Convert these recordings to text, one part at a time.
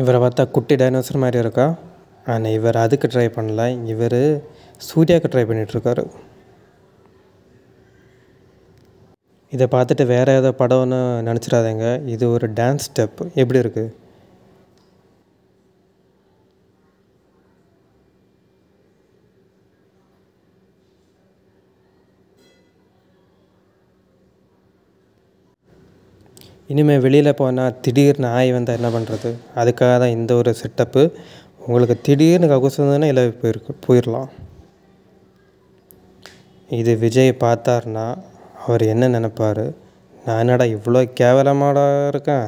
இவரை பார்த்தா குட்டி டைனோசர் மாதிரி இருக்கா. ஆனால் இவர் அதுக்கு ட்ரை பண்ணல, இவர் சூர்யாவுக்கு ட்ரை பண்ணிகிட்ருக்காரு. இதை பார்த்துட்டு வேறு ஏதோ படம்னு நினச்சிடாதீங்க. இது ஒரு டான்ஸ் ஸ்டெப். எப்படி இருக்குது? இனிமேல் வெளியில் போனால் திடீர்னு நாய் வந்தால் என்ன பண்ணுறது? அதுக்காக தான் இந்த ஒரு செட்டப்பு. உங்களுக்கு திடீர்னு ககுசுதுன்னா இல்லை போயிடலாம். இது விஜய் பார்த்தாருன்னா அவர் என்ன நினைப்பார்? நான் என்னடா இவ்வளோ கேவலமாடா இருக்கேன்.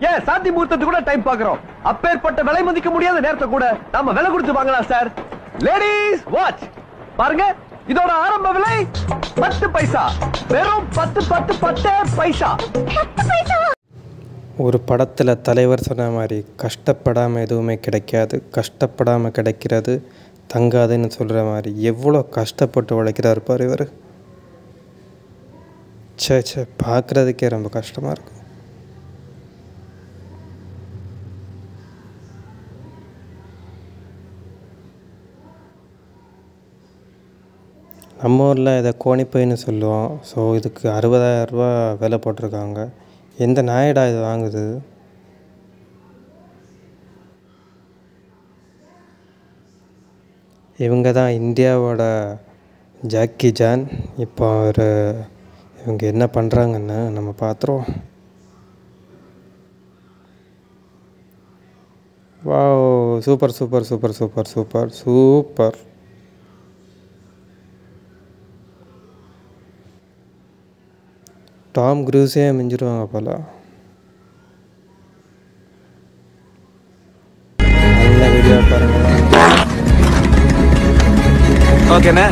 ஏன் சாந்தி முகூர்த்தத்துக்கு கூட டைம் பார்க்கிறோம். அப்பேற்பட்ட விலை மதிக்க முடியாத நேரத்தை கூட நாம விலை கொடுத்து வாங்கலாம் சார். லேடிஸ் வாட்ச் பாருங்க, இதோட ஆரம்ப விலை 10 பைசா. வெறும் 10 பைசா. ஒரு படத்தில் தலைவர் சொன்ன மாதிரி கஷ்டப்படாமல் எதுவுமே கிடைக்காது, கஷ்டப்படாமல் கிடைக்கிறது தங்காதுன்னு சொல்கிற மாதிரி எவ்வளோ கஷ்டப்பட்டு உழைக்கிறார் பார் இவர். சே பார்க்குறதுக்கே ரொம்ப கஷ்டமாக இருக்குது. நம்ம ஊரில் இதை கோணிப்பைன்னு சொல்லுவோம். ஸோ இதுக்கு 60,000 ரூபா விலை போட்டிருக்காங்க. எந்த நாயடா இது வாங்குது? இவங்க தான் இந்தியாவோட ஜாக்கி ஜான். இப்போ இவங்க என்ன பண்ணுறாங்கன்னு நம்ம பார்த்துருவோம். Wow, super super super super super super. Tom க்ரூஸே மிஞ்சிருவாங்க போல. நல்ல வீடியோ பாருங்க. ஓகேண்ணே.